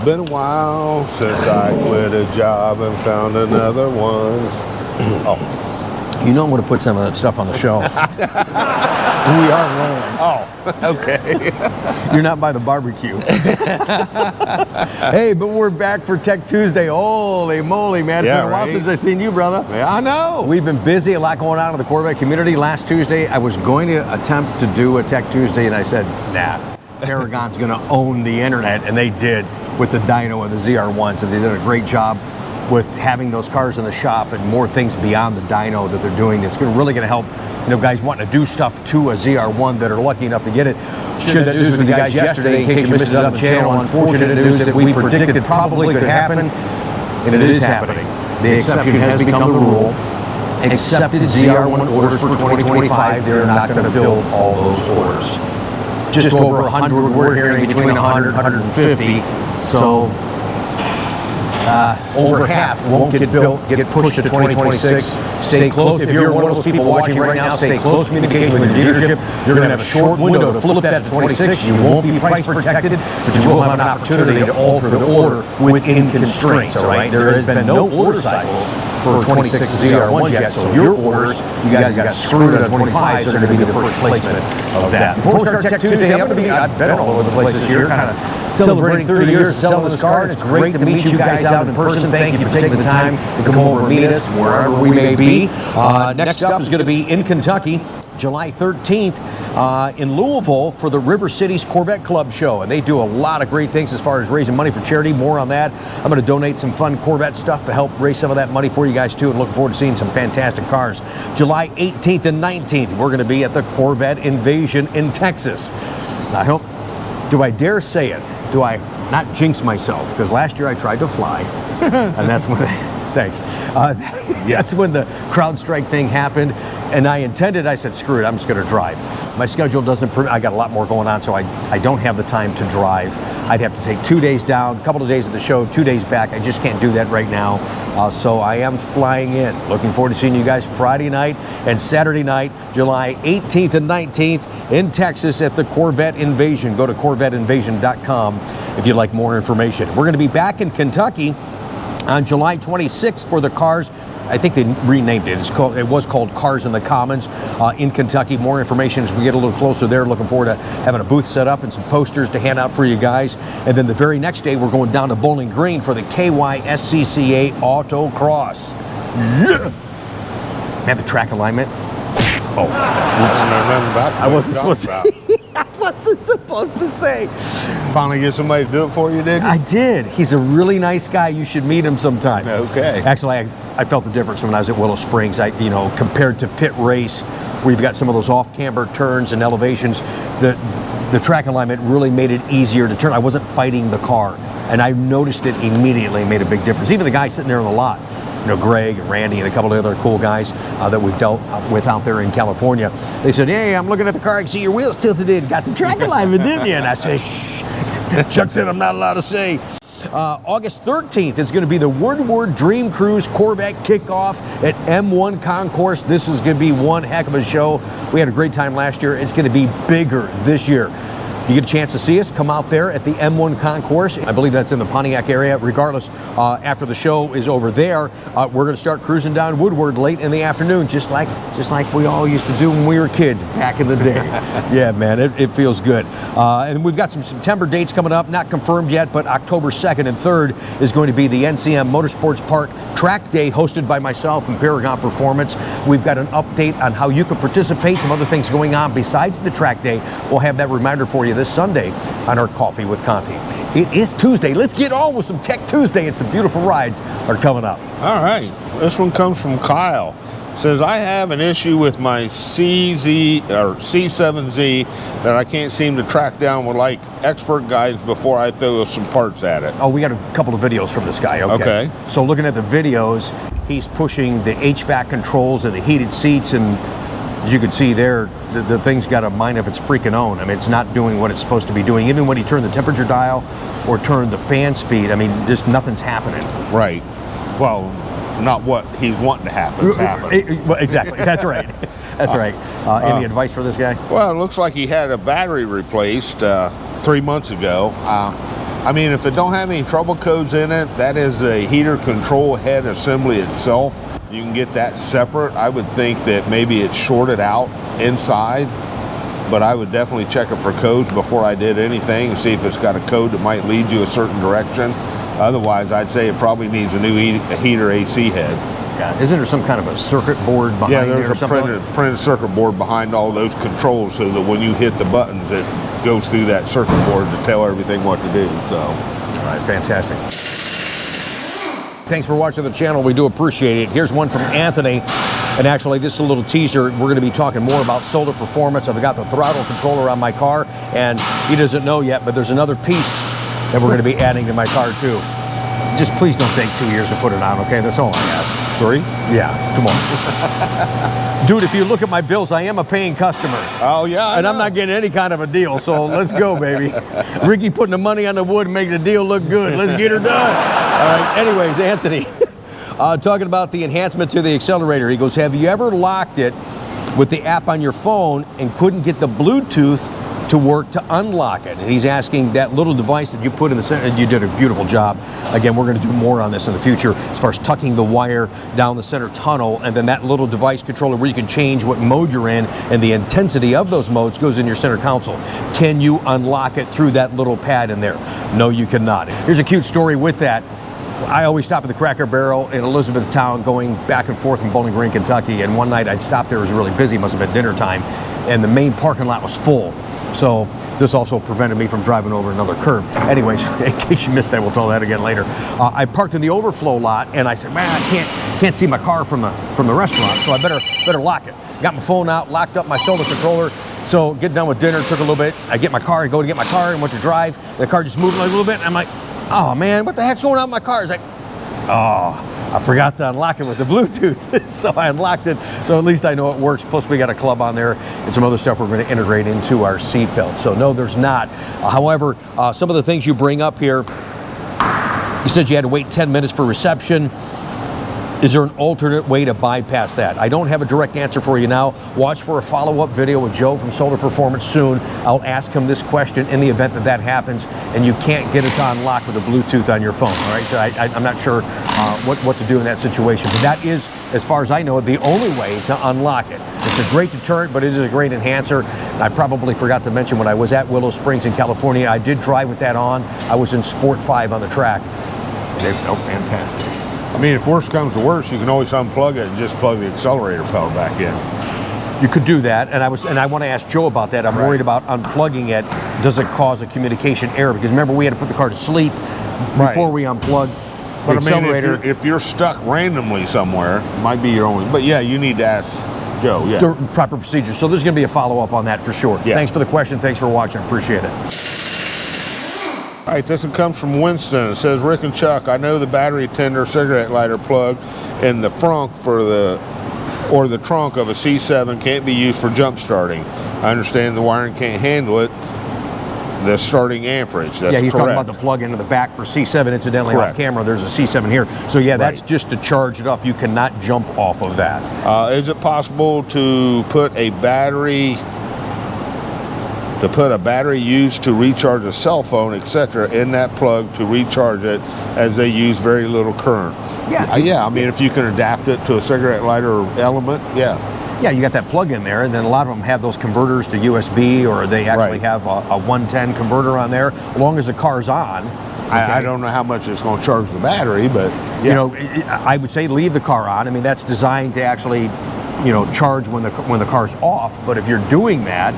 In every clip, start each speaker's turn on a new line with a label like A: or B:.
A: been a while since I quit a job and found another one.
B: Oh. You know I'm going to put some of that stuff on the show. We are rolling.
A: Oh, okay.
B: You're not by the barbecue. Hey, but we're back for Tech Tuesday. Holy moly, man. It's been a while since I've seen you, brother.
A: Yeah, I know.
B: We've been busy, a lot going on in the Corvette community. Last Tuesday, I was going to attempt to do a Tech Tuesday, and I said, nah, Paragon's going to own the internet, and they did with the dyno and the ZR1s, and they did a great job with having those cars in the shop and more things beyond the dyno that they're doing. That's really going to help, guys wanting to do stuff to a ZR1 that are lucky enough to get it. Shared that news with you guys yesterday in case you missed it on the channel. Unfortunate news that we predicted probably could happen, and it is happening. The exception has become the rule. Accepted ZR1 orders for 2025, they're not going to build all those orders. Just over 100, we're hearing between 100 and 150, so over half won't get built, get pushed to 2026. Stay close. If you're one of those people watching right now, stay close communication with your dealership. You're going to have a short window to flip that to 26. You won't be price protected, but you will have an opportunity to alter the order within constraints, all right? There has been no order cycles for 26 ZR1s yet, so your orders, you guys got screwed on 25s, are going to be the first placement of that. Before we start Tech Tuesday, I've been all over the place this year, kind of celebrating 30 years of selling this car, and it's great to meet you guys out in person. Thank you for taking the time to come over and meet us wherever we may be. Next up is going to be in Kentucky, July 13th in Louisville for the River Cities Corvette Club show. And they do a lot of great things as far as raising money for charity. More on that. I'm going to donate some fun Corvette stuff to help raise some of that money for you guys too, and looking forward to seeing some fantastic cars. July 18th and 19th, we're going to be at the Corvette Invasion in Texas. I hope, do I dare say it? Do I not jinx myself? Because last year I tried to fly, and that's when, thanks. That's when the CrowdStrike thing happened, and I said, screw it, I'm just going to drive. My schedule doesn't permit, I got a lot more going on, so I don't have the time to drive. I'd have to take 2 days down, a couple of days at the show, 2 days back. I just can't do that right now. So I am flying in. Looking forward to seeing you guys Friday night and Saturday night, July 18th and 19th in Texas at the Corvette Invasion. Go to CorvetteInvasion.com if you'd like more information. We're going to be back in Kentucky on July 26th for the Cars. I think they renamed it. It was called Cars in the Commons in Kentucky. More information as we get a little closer there. Looking forward to having a booth set up and some posters to hand out for you guys. And then the very next day, we're going down to Bowling Green for the KYSCCA Autocross. Yeah! Man, the track alignment. Oh,
A: I wasn't supposed to.
B: I wasn't supposed to say.
A: Finally get somebody to do it for you, did you?
B: I did. He's a really nice guy. You should meet him sometime.
A: Okay.
B: Actually, I felt the difference when I was at Willow Springs. Compared to pit race, where you've got some of those off-camber turns and elevations, the track alignment really made it easier to turn. I wasn't fighting the car, and I noticed it immediately. It made a big difference. Even the guy sitting there in the lot, Greg and Randy and a couple of other cool guys that we've dealt with out there in California. They said, hey, I'm looking at the car. I can see your wheels tilted in. Got the track alignment, didn't you? And I said, shh. Chuck said I'm not allowed to say. August 13th is going to be the Woodward Dream Cruise Corvette kickoff at M1 Concourse. This is going to be one heck of a show. We had a great time last year. It's going to be bigger this year. If you get a chance to see us, come out there at the M1 Concourse. I believe that's in the Pontiac area. Regardless, after the show is over there, we're going to start cruising down Woodward late in the afternoon, just like we all used to do when we were kids back in the day. Yeah, man, it feels good. And we've got some September dates coming up, not confirmed yet, but October 2nd and 3rd is going to be the NCM Motorsports Park Track Day, hosted by myself and Paragon Performance. We've got an update on how you can participate, some other things going on besides the track day. We'll have that reminder for you this Sunday on our Coffee with Conti. It is Tuesday. Let's get on with some Tech Tuesday, and some beautiful rides are coming up.
A: All right. This one comes from Kyle. Says, I have an issue with my C7Z that I can't seem to track down. Would like expert guidance before I throw some parts at it.
B: Oh, we got a couple of videos from this guy. Okay. So looking at the videos, he's pushing the HVAC controls and the heated seats, and as you can see there, the thing's got a mind of its freaking own. I mean, it's not doing what it's supposed to be doing. Even when he turned the temperature dial or turned the fan speed, I mean, just nothing's happening.
A: Right. Well, not what he's wanting to happen.
B: Well, exactly. That's right. That's right. Any advice for this guy?
A: Well, it looks like he had a battery replaced 3 months ago. I mean, if it don't have any trouble codes in it, that is a heater control head assembly itself. You can get that separate. I would think that maybe it's shorted out inside, but I would definitely check it for codes before I did anything and see if it's got a code that might lead you a certain direction. Otherwise, I'd say it probably needs a new heater AC head.
B: Yeah, isn't there some kind of a circuit board behind
A: Yeah,
B: there or
A: there's a
B: something?
A: printed circuit board behind all those controls so that when you hit the buttons, it goes through that circuit board to tell everything what to do. So,
B: all right, fantastic. Thanks for watching the channel. We do appreciate it. Here's one from Anthony. And actually, this is a little teaser. We're going to be talking more about solar performance. I've got the throttle controller on my car, and he doesn't know yet, but there's another piece that we're going to be adding to my car, too. Just please don't take 2 years to put it on, okay? That's all I ask.
A: 3?
B: Yeah, come on. Dude, if you look at my bills, I am a paying customer.
A: Oh, yeah.
B: And I'm not getting any kind of a deal, so let's go, baby. Ricky putting the money on the wood and making the deal look good. Let's get her done. All right, anyways, Anthony, talking about the enhancement to the accelerator. He goes, have you ever locked it with the app on your phone and couldn't get the Bluetooth to work to unlock it? And he's asking that little device that you put in the center, and you did a beautiful job. Again, we're going to do more on this in the future as far as tucking the wire down the center tunnel, and then that little device controller where you can change what mode you're in, and the intensity of those modes goes in your center console. Can you unlock it through that little pad in there? No, you cannot. Here's a cute story with that. I always stop at the Cracker Barrel in Elizabethtown going back and forth from Bowling Green, Kentucky, and one night I'd stopped there. It was really busy, must have been dinner time, and the main parking lot was full. So this also prevented me from driving over another curb. Anyways, in case you missed that, we'll tell that again later. I parked in the overflow lot, and I said, man, I can't see my car from the restaurant, so I better lock it. Got my phone out, locked up my solar controller. So getting done with dinner, took a little bit. I get my car, I go to get my car, and went to drive. The car just moved a little bit, and I'm like, oh man, what the heck's going on with my car? It's like, oh, I forgot to unlock it with the Bluetooth. So I unlocked it, so at least I know it works. Plus we got a club on there and some other stuff we're going to integrate into our seatbelt. So no, there's not. However, some of the things you bring up here, you said you had to wait 10 minutes for reception. Is there an alternate way to bypass that? I don't have a direct answer for you now. Watch for a follow-up video with Joe from Solar Performance soon. I'll ask him this question in the event that happens and you can't get it to unlock with a Bluetooth on your phone. All right, so I'm not sure what to do in that situation. But that is, as far as I know, the only way to unlock it. It's a great deterrent, but it is a great enhancer. I probably forgot to mention when I was at Willow Springs in California, I did drive with that on. I was in Sport 5 on the track. And it felt fantastic.
A: I mean, if worse comes to worse, you can always unplug it and just plug the accelerator pedal back in.
B: You could do that, and I want to ask Joe about that. I'm worried about unplugging it. Does it cause a communication error? Because remember, we had to put the car to sleep before we unplugged the accelerator.
A: I mean, if you're stuck randomly somewhere, it might be your only. But yeah, you need to ask Joe. Yeah,
B: the proper procedure. So there's going to be a follow-up on that for sure. Yeah. Thanks for the question. Thanks for watching. Appreciate it.
A: All right, this one comes from Winston. It says, Rick and Chuck, I know the battery tender cigarette lighter plug in the frunk or the trunk of a C7 can't be used for jump starting. I understand the wiring can't handle it. The starting amperage. That's
B: he's
A: correct.
B: Talking about the plug into the back for C7. Incidentally, off camera, there's a C7 here. So yeah, that's just to charge it up. You cannot jump off of that.
A: Is it possible to put a battery used to recharge a cell phone, etc., in that plug to recharge it, as they use very little current? Yeah. I mean, if you can adapt it to a cigarette lighter element,
B: Yeah, you got that plug in there, and then a lot of them have those converters to USB, or they actually have a 110 converter on there, as long as the car's on.
A: I don't know how much it's going to charge the battery, but
B: you know, I would say leave the car on. I mean, that's designed to actually, charge when the car's off. But if you're doing that,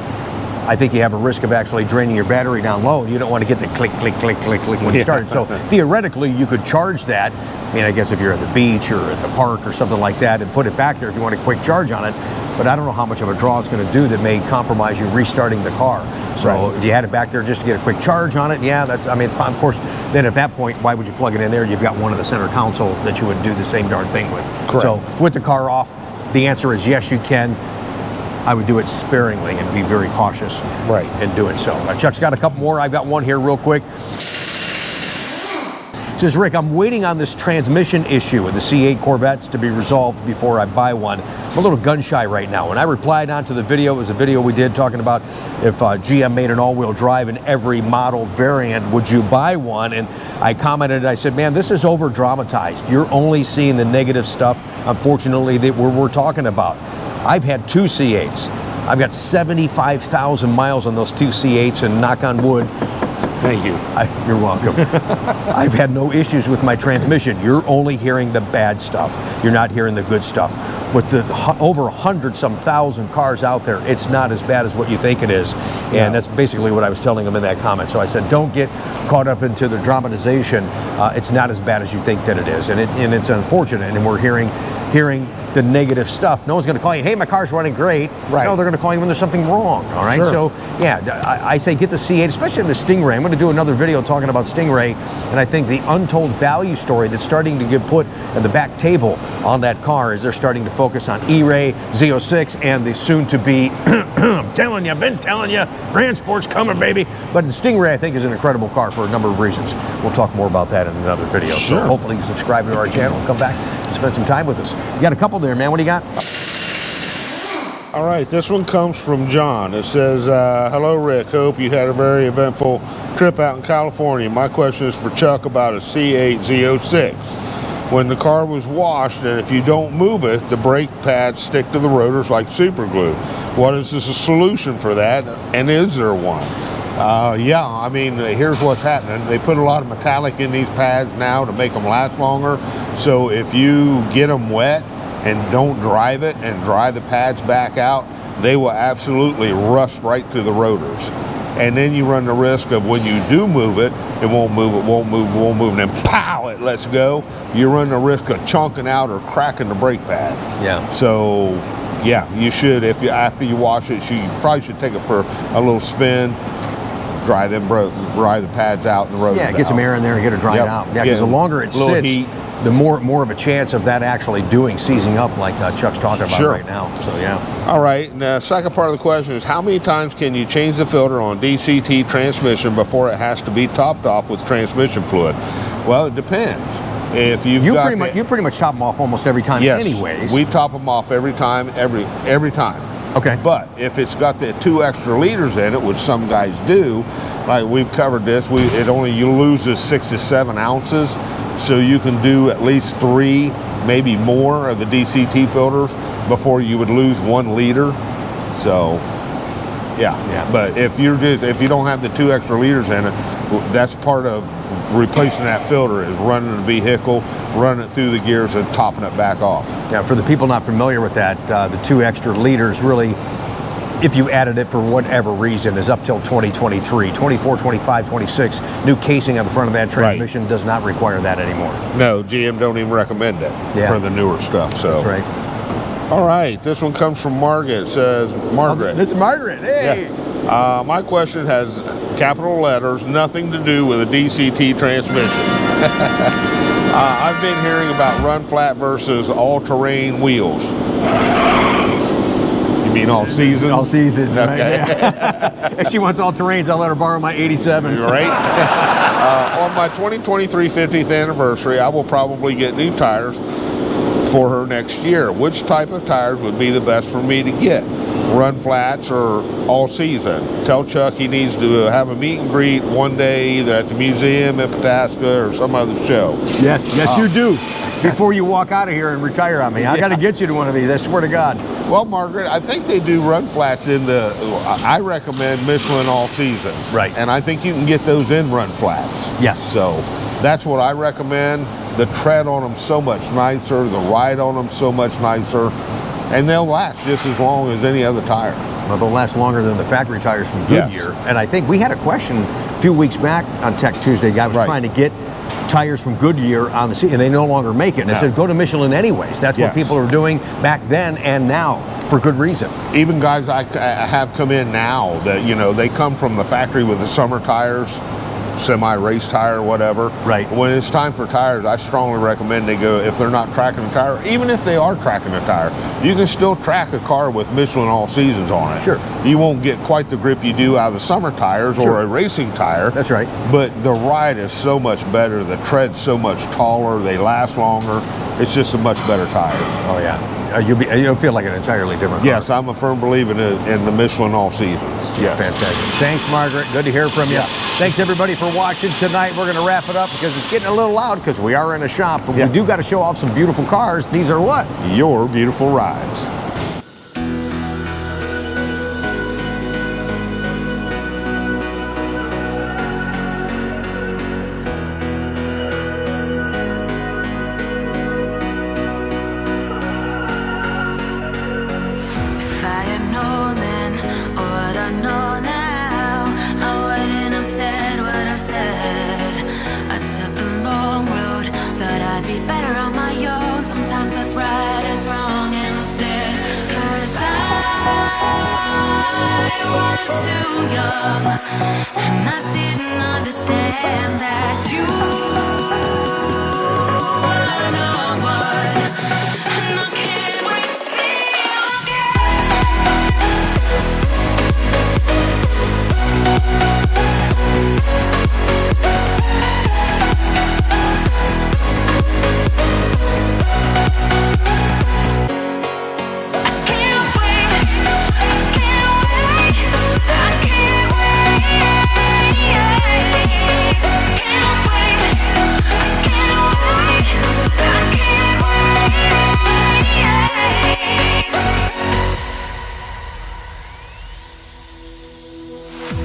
B: I think you have a risk of actually draining your battery down low. You don't want to get the click, click, click, click, click when you start. So theoretically, you could charge that. I mean, I guess if you're at the beach or at the park or something like that, and put it back there if you want a quick charge on it. But I don't know how much of a draw it's going to do that may compromise you restarting the car. So if you had it back there just to get a quick charge on it, it's fine. Of course, then at that point, why would you plug it in there? You've got one of the center console that you would do the same darn thing with. Correct. So with the car off, the answer is yes, you can. I would do it sparingly and be very cautious in doing so. Chuck's got a couple more. I've got one here real quick. Says, Rick, I'm waiting on this transmission issue with the C8 Corvettes to be resolved before I buy one. I'm a little gun shy right now. When I replied onto the video, it was a video we did talking about if GM made an all-wheel drive in every model variant, would you buy one? And I commented, I said, man, this is over-dramatized. You're only seeing the negative stuff, unfortunately, that we're talking about. I've had 2 C8s. I've got 75,000 miles on those 2 C8s, and knock on wood,
A: thank you.
B: You're welcome. I've had no issues with my transmission. You're only hearing the bad stuff. You're not hearing the good stuff. With the over 100-some thousand cars out there, it's not as bad as what you think it is. And that's basically what I was telling them in that comment. So I said, don't get caught up into the dramatization. It's not as bad as you think that it is. And it's unfortunate. And we're hearing the negative stuff. No one's going to call you, hey, my car's running great.
A: Right.
B: No, they're going to call you when there's something wrong. All right.
A: Sure.
B: So yeah, I say get the C8, especially the Stingray. I'm going to do another video talking about Stingray, and I think the untold value story that's starting to get put at the back table on that car is they're starting to focus on E-Ray, Z06, and the soon-to-be, I'm telling you, I've been telling you, Grand Sport's coming, baby. But the Stingray, I think, is an incredible car for a number of reasons. We'll talk more about that in another video.
A: Sure.
B: So hopefully you subscribe to our channel and come back and spend some time with us. You got a couple there, man. What do you got?
A: All right, this one comes from John. It says, hello, Rick. Hope you had a very eventful trip out in California. My question is for Chuck about a C8 Z06. When the car was washed, and if you don't move it, the brake pads stick to the rotors like super glue. What is this a solution for that, and is there one? Yeah, I mean, here's what's happening. They put a lot of metallic in these pads now to make them last longer. So if you get them wet and don't drive it and dry the pads back out, they will absolutely rust right to the rotors. And then you run the risk of when you do move it, it won't move, and then pow, it lets go. You run the risk of chunking out or cracking the brake pad.
B: Yeah.
A: So, yeah, you should, after you wash it, you probably should take it for a little spin, dry the pads out and the rotors.
B: Yeah, get some air in there and get it dried out. Yeah, because the longer it sits,
A: heat,
B: the more of a chance of that actually seizing up, like Chuck's talking about right now. So yeah.
A: All right, and the second part of the question is, how many times can you change the filter on DCT transmission before it has to be topped off with transmission fluid? Well, it depends. If you
B: pretty much top them off almost every time,
A: yes,
B: anyways.
A: We top them off every time, every time.
B: Okay.
A: But if it's got the 2 extra liters in it, which some guys do, like we've covered this, you lose 6 to 7 ounces, so you can do at least 3, maybe more of the DCT filters before you would lose 1 liter. So, yeah. But if you don't have the 2 extra liters in it, that's part of replacing that filter is running the vehicle, running it through the gears and topping it back off.
B: Yeah, for the people not familiar with that, the 2 extra liters really, if you added it for whatever reason, is up till 2023. 24, 25, 26, new casing on the front of that transmission does not require that anymore.
A: No, GM don't even recommend it for the newer stuff. So.
B: That's right.
A: All right, this one comes from Margaret. It says, Margaret.
B: It's Margaret, hey!
A: Yeah. My question has capital letters, nothing to do with a DCT transmission. I've been hearing about run flat versus all-terrain wheels. You mean all seasons?
B: All seasons, right?
A: Okay.
B: Yeah. If she wants all terrains, I'll let her borrow my 87.
A: Right? On my 2023 50th anniversary, I will probably get new tires for her next year. Which type of tires would be the best for me to get? Run flats or all season? Tell Chuck he needs to have a meet and greet one day, either at the museum in Pataska or some other show.
B: Yes, you do. Before you walk out of here and retire on me, I got to get you to one of these. I swear to God.
A: Well, Margaret, I think they do run flats I recommend Michelin all seasons.
B: Right.
A: And I think you can get those in run flats.
B: Yes.
A: So that's what I recommend. The tread on them so much nicer, the ride on them so much nicer, and they'll last just as long as any other tire.
B: Well, they'll last longer than the factory tires from Goodyear. Yes. And I think we had a question a few weeks back on Tech Tuesday. Guy was trying to get tires from Goodyear on the seat, and they no longer make it. And I said, go to Michelin anyways. That's what people are doing back then and now, for good reason.
A: Even guys I have come in now that, they come from the factory with the summer tires, semi-race tire, whatever.
B: Right.
A: When it's time for tires, I strongly recommend they go, if they're not tracking a tire, even if they are tracking a tire, you can still track a car with Michelin All Seasons on it.
B: Sure.
A: You won't get quite the grip you do out of the summer tires or a racing tire.
B: That's right.
A: But the ride is so much better. The tread's so much taller. They last longer. It's just a much better tire.
B: Oh yeah. You'll feel like an entirely different car.
A: Yes, I'm a firm believer in the Michelin All Seasons. Yes.
B: Fantastic. Thanks, Margaret. Good to hear from you.
A: Yeah.
B: Thanks, everybody, for watching tonight. We're going to wrap it up because it's getting a little loud because we are in a shop. But we do got to show off some beautiful cars. These are what?
A: Your beautiful rides.
C: Too young, and I didn't understand that you are the one, and I can't wait to see you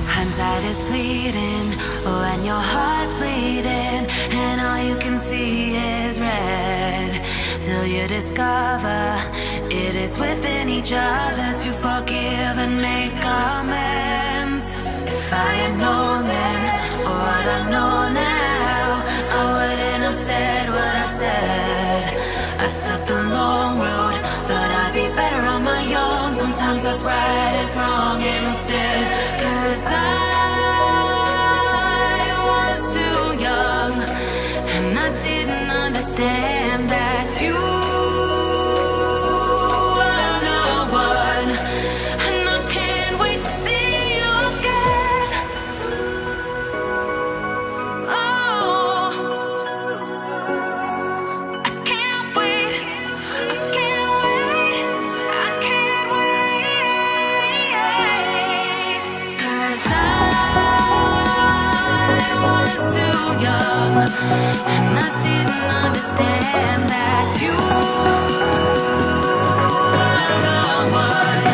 C: Hindsight is fleeting, oh, and your heart's bleeding, and all you can see is red, till you discover it is within each other to forgive and make amends. If I had known then, or what I know now, I wouldn't have said what I said. I took the long road, thought I'd be better on my own. Sometimes what's right is wrong instead, 'cause I was too young, and I didn't understand that you were the one, and I can't wait to see you again. Oh, I can't wait, I can't wait, I can't wait, 'cause I was too young, and I didn't understand that you were the one.